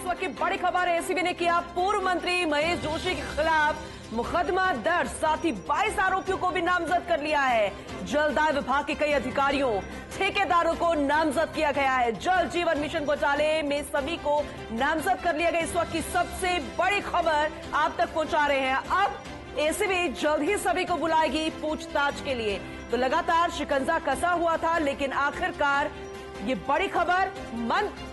वक्त की बड़ी खबर है, एसीबी ने किया पूर्व मंत्री महेश जोशी के खिलाफ मुकदमा दर्ज, साथ ही 22 आरोपियों को भी नामजद कर लिया है। जलदाय विभाग के कई अधिकारियों, ठेकेदारों को नामजद किया गया है। जल जीवन मिशन घोटाले में सभी को नामजद कर लिया गया। इस वक्त की सबसे बड़ी खबर आप तक पहुंचा रहे हैं। अब एसीबी जल्द ही सभी को बुलाएगी पूछताछ के लिए। तो लगातार शिकंजा कसा हुआ था, लेकिन आखिरकार ये बड़ी खबर,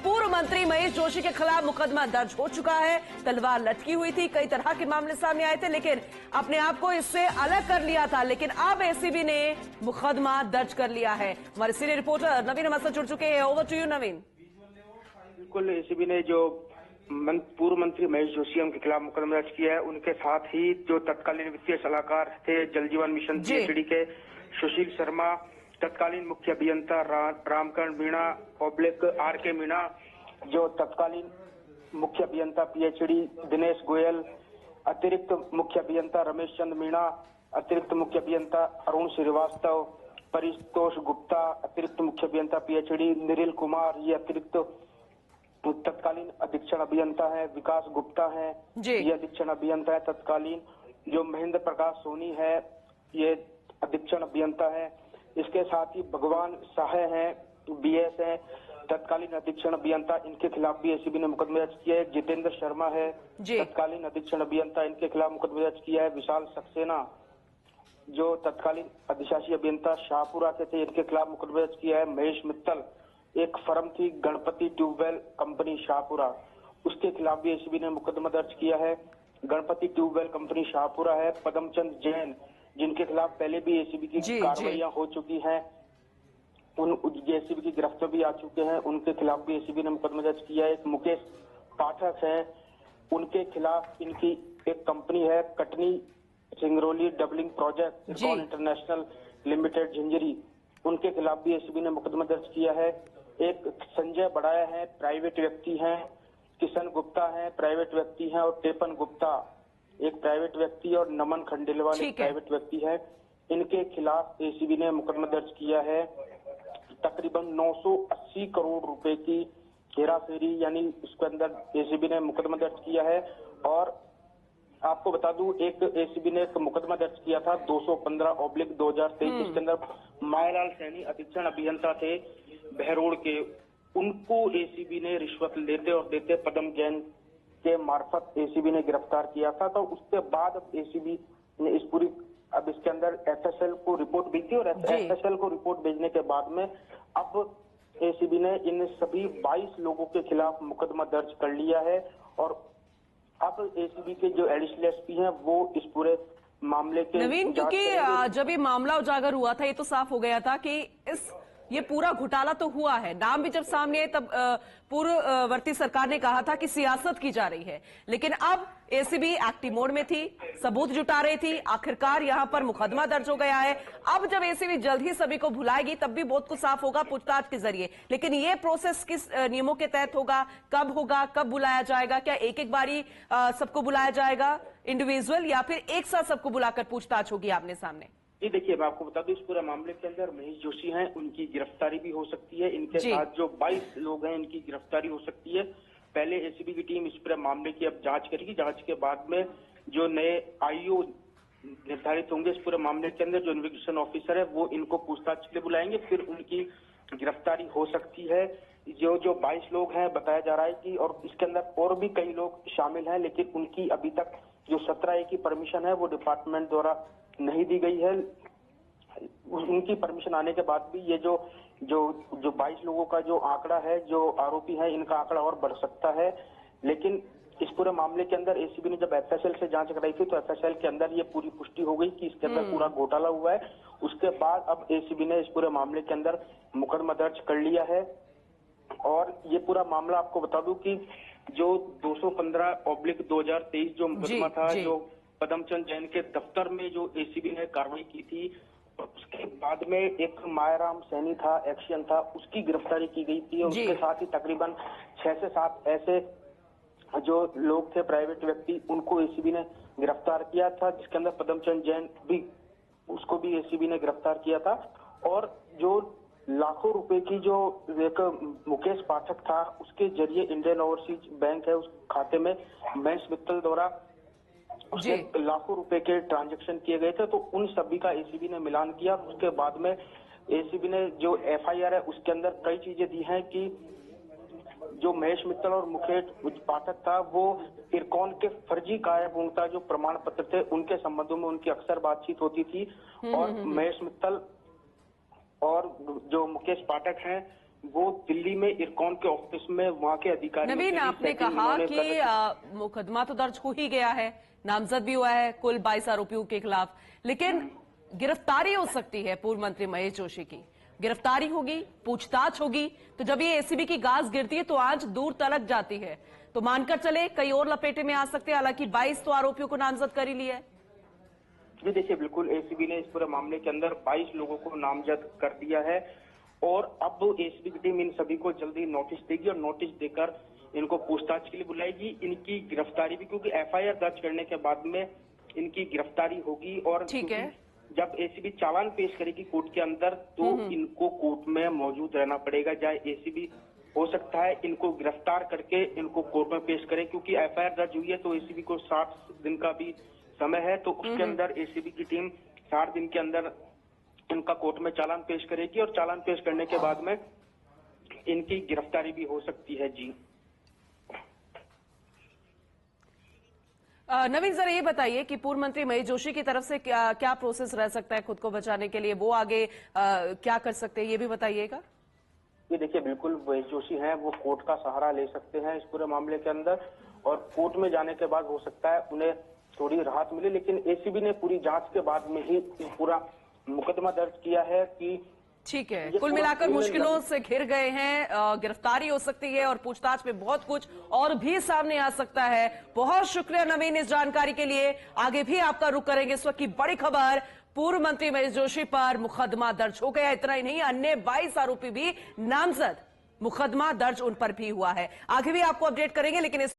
पूर्व मंत्री महेश जोशी के खिलाफ मुकदमा दर्ज हो चुका है। तलवार लटकी हुई थी, कई तरह के मामले सामने आए थे, लेकिन अपने आप को इससे अलग कर लिया था। लेकिन अब एसीबी ने मुकदमा दर्ज कर लिया है। हमारे सीनियर रिपोर्टर नवीन हमारे साथ जुड़ चुके हैं। ओवर टू यू नवीन। बिल्कुल, एसीबी ने जो पूर्व मंत्री महेश जोशी उनके खिलाफ मुकदमा दर्ज किया है, उनके साथ ही जो तत्कालीन वित्तीय सलाहकार थे जल जीवन मिशन पीएचडी के सुशील शर्मा, तत्कालीन मुख्य अभियंता रामकरण मीणा आर के मीणा, जो तत्कालीन मुख्य अभियंता पीएचडी दिनेश गोयल, अतिरिक्त मुख्य अभियंता रमेश चंद मीणा, अतिरिक्त मुख्य अभियंता अरुण श्रीवास्तव, परितोष गुप्ता, अतिरिक्त मुख्य अभियंता पीएचडी निरिल कुमार, ये अतिरिक्त तत्कालीन अधीक्षण अभियंता है विकास गुप्ता है, ये अधीक्षण अभियंता है तत्कालीन। जो महेंद्र प्रकाश सोनी है, ये अधीक्षण अभियंता है। इसके साथ ही भगवान साह हैं, बीएस हैं, तत्कालीन अधीक्षण अभियंता, इनके खिलाफ भी एसीबी ने मुकदमा दर्ज किया है। जितेंद्र शर्मा है, तत्कालीन अधीक्षण अभियंता, इनके खिलाफ मुकदमा दर्ज किया है। विशाल सक्सेना, जो तत्कालीन अधिशासी अभियंता शाहपुरा के थे, इनके खिलाफ मुकदमा दर्ज किया है। महेश मित्तल, एक फर्म थी गणपति ट्यूबवेल कंपनी शाहपुरा, उसके खिलाफ भी एसीबी ने मुकदमा दर्ज किया है। गणपति ट्यूबवेल कंपनी शाहपुरा है। पदमचंद जैन, जिनके खिलाफ पहले भी एसीबी की कार्रवाइयां हो चुकी हैं, उन एसीबी की गिरफ्त में भी आ चुके हैं, उनके खिलाफ भी एसीबी ने मुकदमा दर्ज किया है। एक मुकेश पाठक है, उनके खिलाफ इनकी एक कंपनी है Katni Singrauli doubling project international limited Jhanjhari, उनके खिलाफ भी एसीबी ने मुकदमा दर्ज किया है। एक संजय बड़ाया है, प्राइवेट व्यक्ति हैं, किशन गुप्ता है, प्राइवेट व्यक्ति हैं, और टेपन गुप्ता एक प्राइवेट व्यक्ति, और नमन खंडेलवाल एक प्राइवेट व्यक्ति है। इनके खिलाफ एसीबी ने मुकदमा दर्ज किया है। तकरीबन 980 करोड़ रुपए की हेराफेरी, यानी उसके अंदर एसीबी ने मुकदमा दर्ज किया है। और आपको बता दूं, एक एसीबी ने एक मुकदमा दर्ज किया था 215/2023, जिसके अंदर मायालाल सैनी अधीक्षण अभियंता थे बहरोड़ के, उनको एसीबी ने रिश्वत लेते और देते पदम जैन के मार्फत एसीबी ने गिरफ्तार किया था। तो उसके बाद अब एसीबी ने अब इसके अंदर एफएसएल को रिपोर्ट भेजी, और एफएसएल को रिपोर्ट भेजने के बाद में अब एसीबी ने इन सभी 22 लोगों के खिलाफ मुकदमा दर्ज कर लिया है। और अब एसीबी के जो एडिशनल एसपी हैं वो इस पूरे मामले के नवीन, क्योंकि जब ये मामला उजागर हुआ था, ये तो साफ हो गया था कि ये पूरा घोटाला तो हुआ है। नाम भी जब सामने आए तब पूर्ववर्ती सरकार ने कहा था कि सियासत की जा रही है, लेकिन अब एसीबी एक्टिव मोड में थी, सबूत जुटा रही थी। आखिरकार यहां पर मुकदमा दर्ज हो गया है। अब जब एसीबी जल्द ही सभी को बुलाएगी तब भी बहुत कुछ साफ होगा पूछताछ के जरिए। लेकिन ये प्रोसेस किस नियमों के तहत होगा, कब बुलाया जाएगा? क्या एक एक बारी सबको बुलाया जाएगा इंडिविजुअल, या फिर एक साथ सबको बुलाकर पूछताछ होगी आमने सामने? जी देखिए, मैं आपको बता दूं, इस पूरे मामले के अंदर महेश जोशी हैं, उनकी गिरफ्तारी भी हो सकती है। इनके साथ जो 22 लोग हैं, इनकी गिरफ्तारी हो सकती है। पहले एसीबी की टीम इस पूरे मामले की अब जांच करेगी। जांच के बाद में जो नए आईओ निर्धारित होंगे इस पूरे मामले के अंदर, जो इन्वेस्टिगेशन ऑफिसर है, वो इनको पूछताछ के लिए बुलाएंगे, फिर उनकी गिरफ्तारी हो सकती है। जो 22 लोग हैं, बताया जा रहा है कि, और इसके अंदर और भी कई लोग शामिल हैं, लेकिन उनकी अभी तक जो 17A की परमिशन है वो डिपार्टमेंट द्वारा नहीं दी गई है। उनकी परमिशन आने के बाद भी ये जो 22 लोगों का जो आंकड़ा है, जो आरोपी है, इनका आंकड़ा और बढ़ सकता है। लेकिन इस पूरे मामले के अंदर एसीबी ने जब एफएसएल से जांच कराई थी, तो एफएसएल के अंदर ये पूरी पुष्टि हो गई कि इसके अंदर पूरा घोटाला हुआ है। उसके बाद अब एसीबी ने इस पूरे मामले के अंदर मुकदमा दर्ज कर लिया है। और ये पूरा मामला आपको बता दूं कि जो 215/2023 जो मुकदमा था, जो पदमचंद जैन के दफ्तर में जो एसीबी ने कार्रवाई की थी, उसके बाद में एक मायाराम सैनी था, एक्शन था, उसकी गिरफ्तारी की गई थी। और उसके साथ ही तकरीबन 6 से 7 ऐसे जो लोग थे, प्राइवेट व्यक्ति, उनको एसीबी ने गिरफ्तार किया था, जिसके अंदर पदमचंद जैन भी, उसको भी एसीबी ने गिरफ्तार किया था। और जो लाखों रुपए की जो एक मुकेश पाठक था उसके जरिए इंडियन ओवरसीज बैंक है उस खाते में महेश मित्तल द्वारा उसके लाखों रुपए के ट्रांजैक्शन किए गए थे। तो उन सभी का एसीबी ने मिलान किया। उसके बाद में एसीबी ने जो एफआईआर है उसके अंदर कई चीजें दी हैं कि जो महेश मित्तल और मुकेश पाठक था वो इरकॉन के फर्जी कार्यपूर्णता जो प्रमाण पत्र थे उनके संबंधों में उनकी अक्सर बातचीत होती थी। और महेश मित्तल और जो मुकेश पाठक हैं वो दिल्ली में इरकॉन के ऑफिस में वहां के अधिकारी। नवीन, आपने कहा कि मुकदमा तो दर्ज हो ही गया है, नामजद भी हुआ है कुल 22 आरोपियों के खिलाफ, लेकिन गिरफ्तारी हो सकती है पूर्व मंत्री महेश जोशी की। गिरफ्तारी होगी, पूछताछ होगी, तो जब ये एसीबी की गाज गिरती है तो आंच दूर तलक जाती है, तो मानकर चले कई और लपेटे में आ सकते हैं। हालांकि 22 तो आरोपियों को नामजद कर ही लिया है। जी देखिए, बिल्कुल एसीबी ने इस पूरे मामले के अंदर 22 लोगों को नामजद कर दिया है और अब एसीबी की टीम इन सभी को जल्दी नोटिस देगी और नोटिस देकर इनको पूछताछ के लिए बुलाएगी। इनकी गिरफ्तारी भी, क्योंकि एफआईआर दर्ज करने के बाद में इनकी गिरफ्तारी होगी। और ठीक है, जब एसीबी चालान पेश करेगी कोर्ट के अंदर तो इनको कोर्ट में मौजूद रहना पड़ेगा। चाहे एसीबी हो सकता है इनको गिरफ्तार करके इनको कोर्ट में पेश करे, क्योंकि एफआईआर दर्ज हुई है तो एसीबी को 60 दिन का भी समय है। तो उसके अंदर एसीबी की टीम 60 दिन के अंदर इनका कोर्ट में चालान पेश करेगी और चालान पेश करने के बाद में इनकी गिरफ्तारी भी हो सकती है। जी नवीन, जरा ये बताइए कि पूर्व मंत्री महेश जोशी की तरफ से क्या प्रोसेस रह सकता है खुद को बचाने के लिए, वो आगे क्या कर सकते हैं, ये भी बताइएगा। ये देखिए, बिल्कुल महेश जोशी हैं वो कोर्ट का सहारा ले सकते हैं इस पूरे मामले के अंदर और कोर्ट में जाने के बाद हो सकता है उन्हें थोड़ी राहत मिले। लेकिन एसीबी ने पूरी जांच के बाद में ही पूरा मुकदमा दर्ज किया है कि ठीक है, कुल मिलाकर मुश्किलों से घिर गए हैं, गिरफ्तारी हो सकती है और पूछताछ में बहुत कुछ और भी सामने आ सकता है। बहुत शुक्रिया नवीन इस जानकारी के लिए। आगे भी आपका रुख करेंगे। इस वक्त की बड़ी खबर, पूर्व मंत्री महेश जोशी पर मुकदमा दर्ज हो गया। इतना ही नहीं, अन्य 22 आरोपी भी नामजद, मुकदमा दर्ज उन पर भी हुआ है। आगे भी आपको अपडेट करेंगे, लेकिन